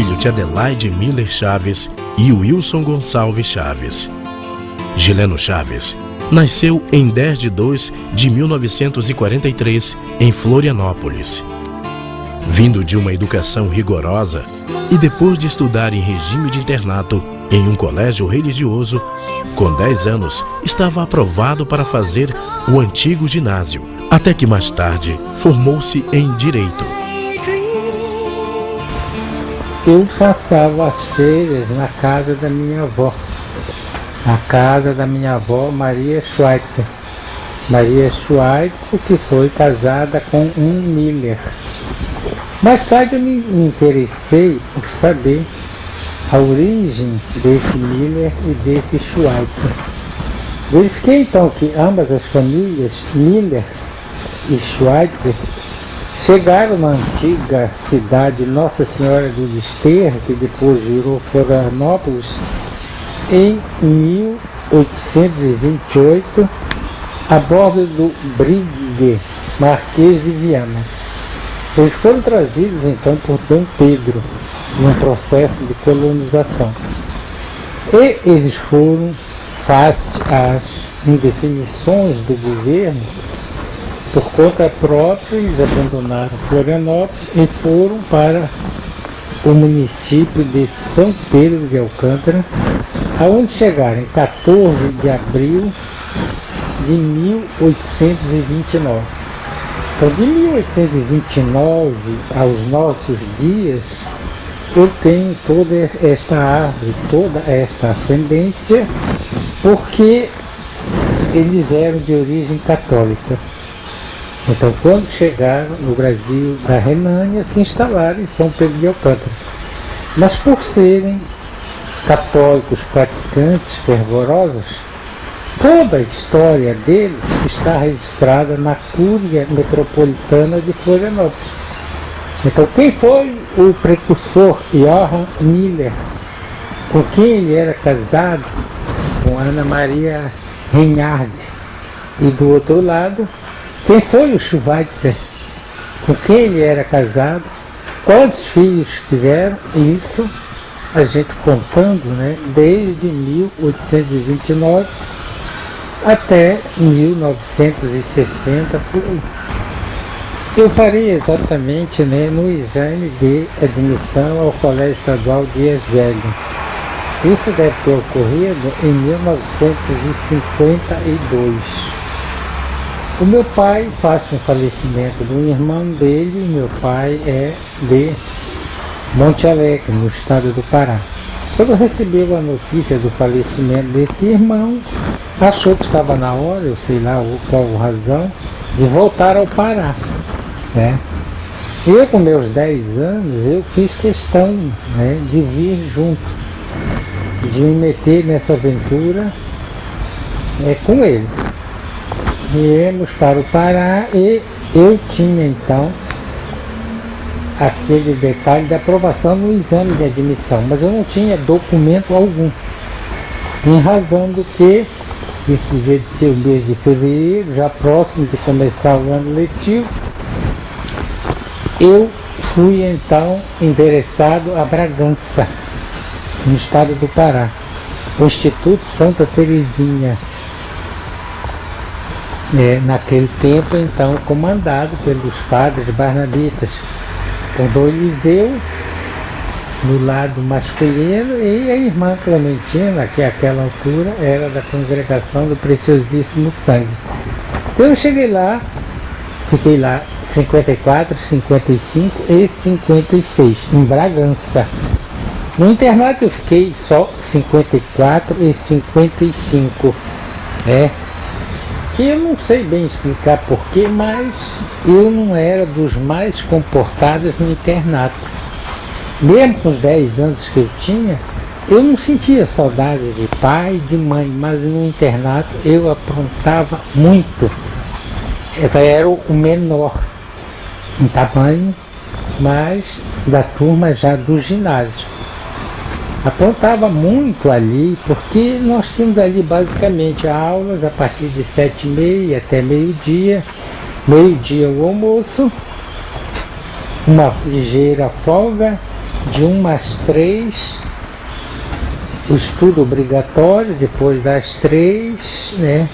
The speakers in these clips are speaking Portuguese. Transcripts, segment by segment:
filho de Adelaide Miller Chaves e Wilson Gonçalves Chaves. Gileno Chaves nasceu em 10/2/1943 em Florianópolis. Vindo de uma educação rigorosa e depois de estudar em regime de internato em um colégio religioso, com 10 anos estava aprovado para fazer o antigo ginásio, até que mais tarde formou-se em Direito. Eu passava as férias na casa da minha avó. A casa da minha avó, Maria Schweitzer. Maria Schweitzer, que foi casada com um Miller. Mais tarde eu me interessei por saber a origem desse Miller e desse Schweitzer. Verifiquei então que ambas as famílias, Miller e Schweitzer, chegaram na antiga cidade Nossa Senhora do Desterro, que depois virou Florianópolis, em 1828, a bordo do Brigue, Marquês de Viana. Eles foram trazidos então por Dom Pedro, num processo de colonização. E eles foram, face às indefinições do governo, por conta própria, eles abandonaram Florianópolis e foram para o município de São Pedro de Alcântara, aonde chegaram em 14 de abril de 1829. Então, de 1829 aos nossos dias, eu tenho toda esta árvore, toda esta ascendência, porque eles eram de origem católica. Então, quando chegaram no Brasil da Renânia, se instalaram em São Pedro de Alcântara. Mas por serem católicos praticantes fervorosos, toda a história deles está registrada na Cúria Metropolitana de Florianópolis. Então, quem foi o precursor Johann Miller, com quem ele era casado, com Ana Maria Reinhard, e do outro lado, quem foi o Schweitzer, com quem ele era casado, quantos filhos tiveram, isso a gente contando, né, desde 1829 até 1960 por aí. Eu parei exatamente, né, no exame de admissão ao Colégio Estadual Dias Velho. Isso deve ter ocorrido em 1952. O meu pai, face um falecimento do irmão dele, meu pai é de Monte Alegre, no estado do Pará. Quando recebeu a notícia do falecimento desse irmão, achou que estava na hora, eu sei lá qual a razão, de voltar ao Pará, né? Eu, com meus 10 anos, eu fiz questão, né, de vir junto, de me meter nessa aventura com ele. Viemos para o Pará e eu tinha então aquele detalhe da aprovação no exame de admissão, mas eu não tinha documento algum, em razão do que isso devia de ser o mês de fevereiro, já próximo de começar o ano letivo. Eu fui então endereçado a Bragança, no estado do Pará, o Instituto Santa Teresinha, naquele tempo então comandado pelos padres barnabitas, com Dom Eliseu no lado masculino e a irmã Clementina, que àquela altura era da congregação do Preciosíssimo Sangue. Então eu cheguei lá, fiquei lá 54, 55 e 56, em Bragança. No internato eu fiquei só 54 e 55, que eu não sei bem explicar porquê, mas eu não era dos mais comportados no internato. Mesmo com os 10 anos que eu tinha, eu não sentia saudade de pai e de mãe, mas no internato eu aprontava muito. Eu era o menor em tamanho, mas da turma já do ginásio. Aprontava muito ali, porque nós tínhamos ali basicamente aulas a partir de 7h30 até meio-dia. Meio-dia o almoço, uma ligeira folga de 1 às 3, o estudo obrigatório, depois das 3, né?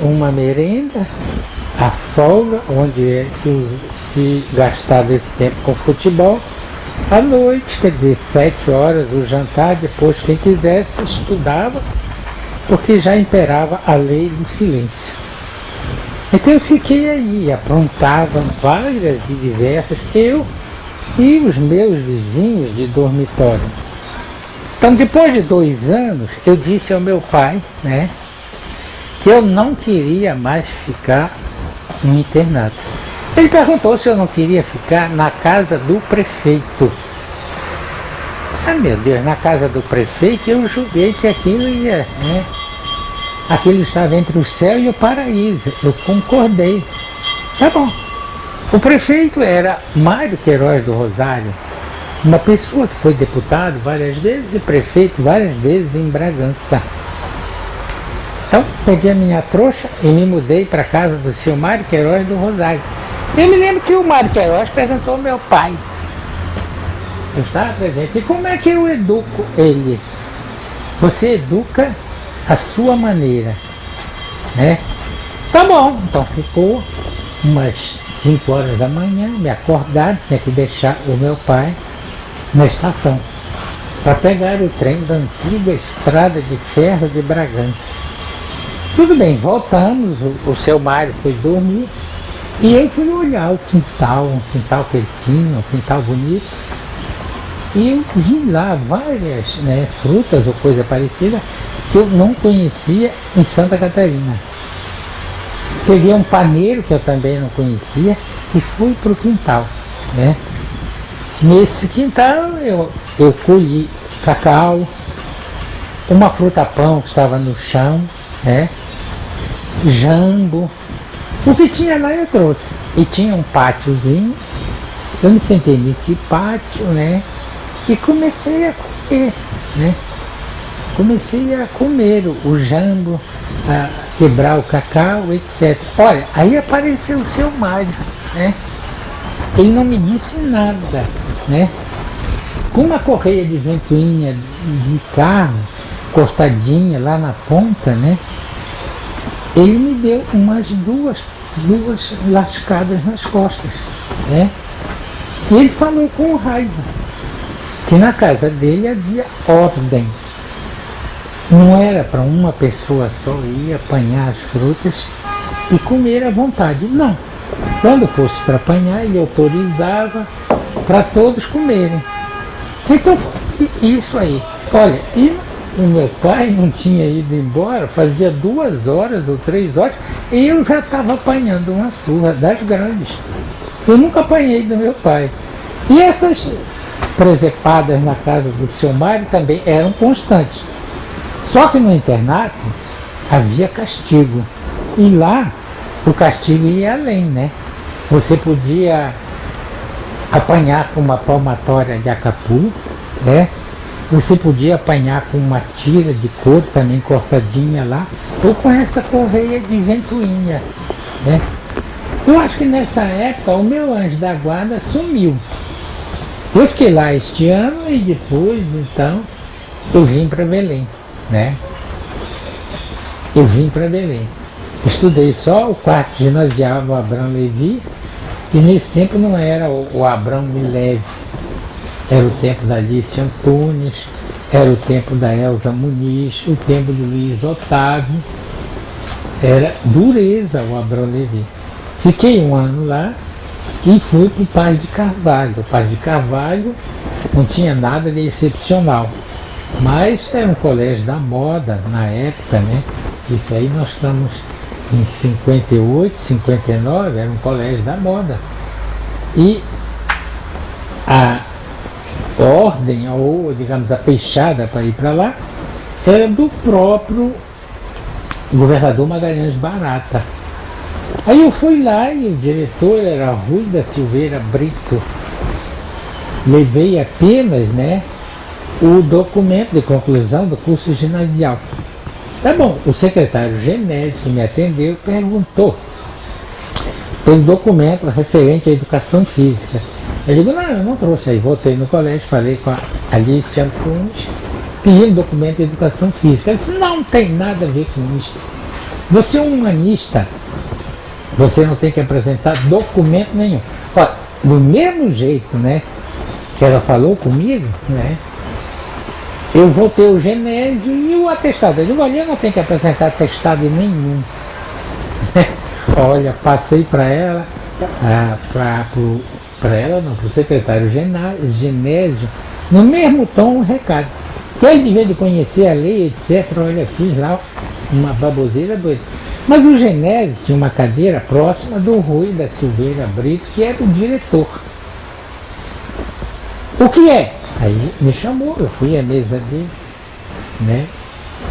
Uma merenda, a folga, onde se gastava esse tempo com futebol. À noite, quer dizer, 7 horas, o jantar, depois quem quisesse estudava, porque já imperava a lei do silêncio. Então eu fiquei aí, aprontava várias e diversas, eu e os meus vizinhos de dormitório. Então depois de 2 anos, eu disse ao meu pai, né, que eu não queria mais ficar no internato. Ele perguntou se eu não queria ficar na casa do prefeito. Ah, meu Deus, na casa do prefeito eu julguei que aquilo ia, né? Aquilo estava entre o céu e o paraíso. Eu concordei. Tá bom. O prefeito era Mário Queiroz do Rosário, uma pessoa que foi deputado várias vezes e prefeito várias vezes em Bragança. Então, peguei a minha trouxa e me mudei para a casa do seu Mário Queiroz do Rosário. Eu me lembro que o Mário Queiroz perguntou ao meu pai. Eu estava presente. E como é que eu educo ele? Você educa a sua maneira, né? Tá bom. Então ficou umas 5 horas da manhã, me acordaram, tinha que deixar o meu pai na estação para pegar o trem da antiga estrada de ferro de Bragança. Tudo bem, voltamos, o seu Mário foi dormir e eu fui olhar o quintal, um quintal que ele tinha, um quintal bonito, e eu vi lá várias, né, frutas ou coisa parecida que eu não conhecia em Santa Catarina. Peguei um paneiro que eu também não conhecia e fui para o quintal, né? Nesse quintal eu colhi cacau, uma fruta-pão que estava no chão, né? Jambo, o que tinha lá eu trouxe. E tinha um pátiozinho, eu me sentei nesse pátio, né? E comecei a comer, né? Comecei a comer o jambo, a quebrar o cacau, etc. Olha, aí apareceu o seu Mário, né? Ele não me disse nada, né? Com uma correia de ventoinha de carro, cortadinha lá na ponta, né? Ele me deu umas duas lascadas nas costas, né? E ele falou com raiva que na casa dele havia ordem. Não era para uma pessoa só ir apanhar as frutas e comer à vontade. Não. Quando fosse para apanhar, ele autorizava para todos comerem. Então foi isso aí. Olha, e o meu pai não tinha ido embora, fazia 2 horas ou 3 horas, e eu já estava apanhando uma surra das grandes. Eu nunca apanhei do meu pai. E essas presepadas na casa do seu Mário também eram constantes. Só que no internato havia castigo. E lá o castigo ia além, né? Você podia apanhar com uma palmatória de acapu, né? Você podia apanhar com uma tira de couro também cortadinha lá, ou com essa correia de ventoinha, né? Eu acho que nessa época o meu anjo da guarda sumiu. Eu fiquei lá este ano e depois, então, eu vim para Belém, né? Eu vim para Belém. Estudei só o quarto ginasial do Abrão Levi, e nesse tempo não era o Abrão Mileve, era o tempo da Alice Antunes, era o tempo da Elza Muniz, o tempo do Luiz Otávio, era dureza o Abrão Levi. Fiquei 1 ano lá e fui para o Paz de Carvalho. O Paz de Carvalho não tinha nada de excepcional, mas era um colégio da moda na época, né? Isso aí nós estamos em 58, 59, era um colégio da moda. E a ordem, ou digamos a peixada para ir para lá, era do próprio governador Magalhães Barata. Aí eu fui lá e o diretor era Rui da Silveira Brito. Levei apenas, né, o documento de conclusão do curso ginasial. Tá bom, o secretário Genésio que me atendeu perguntou pelo documento referente à educação física. Eu digo, não, eu não trouxe. Aí voltei no colégio, falei com a Alice Antunes, pedindo documento de educação física. Ela disse, não tem nada a ver com isso. Você é um humanista, você não tem que apresentar documento nenhum. Olha, do mesmo jeito, né, que ela falou comigo, né, eu vou ter o genésio e o atestado. Eu digo, olha, eu não tenho que apresentar atestado nenhum. Olha, passei para ela, para ela não, para o secretário genésio, no mesmo tom, um recado. Que ele devia de conhecer a lei, etc. Olha, fiz lá uma baboseira doida. Mas o genésio tinha uma cadeira próxima do Rui da Silveira Brito, que era o diretor. O que é? Aí me chamou, eu fui à mesa dele, né?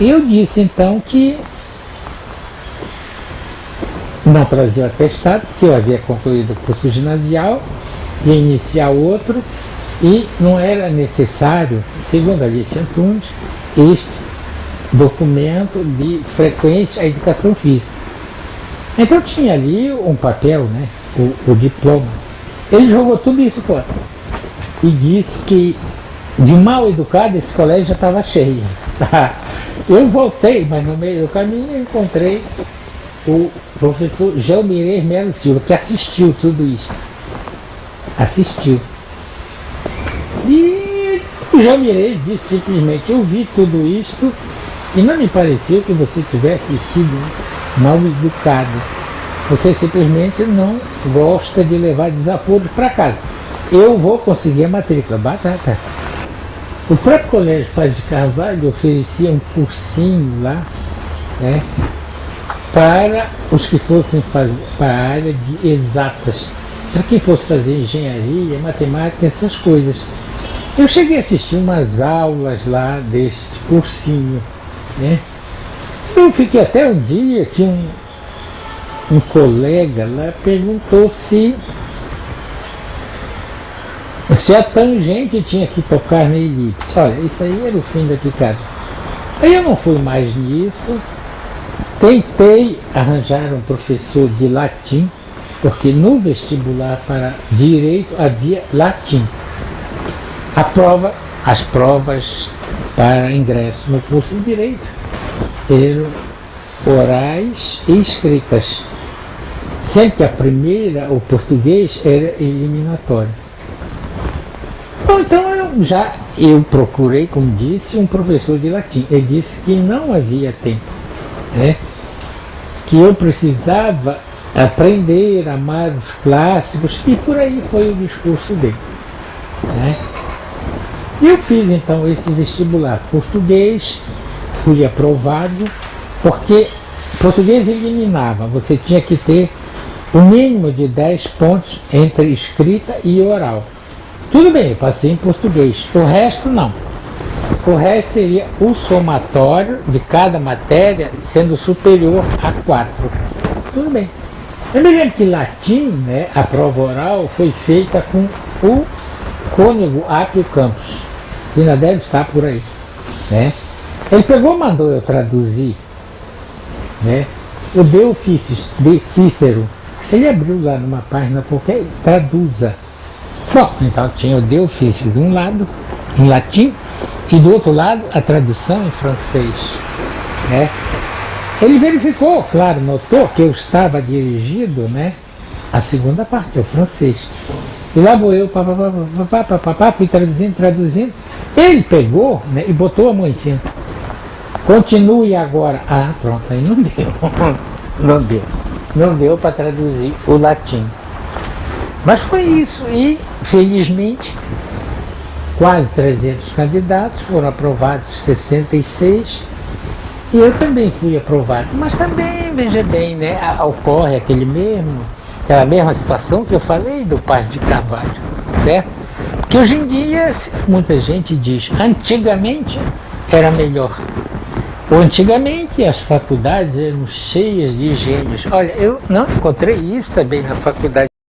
Eu disse então que não trazia o atestado, porque eu havia concluído o curso ginasial, ia iniciar outro, e não era necessário, segundo a Alice Antunes, este documento de frequência à educação física. Então tinha ali um papel, né, o diploma. Ele jogou tudo isso fora e disse que de mal educado esse colégio já estava cheio. Eu voltei, mas no meio do caminho eu encontrei o professor Gelmirez Melo Silva, que assistiu tudo isso. Assistiu. E o Gelmirez disse simplesmente, eu vi tudo isto e não me pareceu que você tivesse sido mal educado. Você simplesmente não gosta de levar desaforos para casa. Eu vou conseguir a matrícula. Batata. O próprio Colégio Paz de Carvalho oferecia um cursinho lá, né, para os que fossem fazer para a área de exatas, para quem fosse fazer engenharia, matemática, essas coisas. Eu cheguei a assistir umas aulas lá deste cursinho, né? Eu fiquei até um dia que um colega lá perguntou se a tangente tinha que tocar na elipse. Olha, isso aí era o fim da picada. Aí eu não fui mais nisso. Tentei arranjar um professor de latim, porque no vestibular para direito havia latim. As provas para ingresso no curso de direito eram orais e escritas, sendo que a primeira, o português, era eliminatório. Bom, então eu procurei, como disse, um professor de latim. Ele disse que não havia tempo, né? Que eu precisava aprender a amar os clássicos, e por aí foi o discurso dele, né? Eu fiz então esse vestibular português, fui aprovado, porque português eliminava, você tinha que ter o mínimo de 10 pontos entre escrita e oral. Tudo bem, eu passei em português, o resto não. O resto seria o somatório de cada matéria sendo superior a 4. Tudo bem. Eu me lembro que latim, né, a prova oral foi feita com o Cônego Apio Campos, que ainda deve estar por aí, né? Ele pegou e mandou eu traduzir, né, o De Officiis de Cícero. Ele abriu lá numa página qualquer, traduza. Bom, então tinha o De Officiis de um lado, em latim, e do outro lado a tradução em francês, né? Ele verificou, claro, notou que eu estava dirigido, né, a segunda parte, o francês. E lá vou eu, fui traduzindo. Ele pegou, né, e botou a mão em cima. Continue agora. Ah, pronto, aí não deu. Não deu para traduzir o latim. Mas foi isso, e felizmente quase 300 candidatos, foram aprovados 66, e eu também fui aprovado. Mas também, veja bem, né, ocorre aquela mesma situação que eu falei do Paz de Carvalho, certo? Porque hoje em dia, muita gente diz, antigamente era melhor. Ou antigamente as faculdades eram cheias de gênios. Olha, eu não encontrei isso também na faculdade.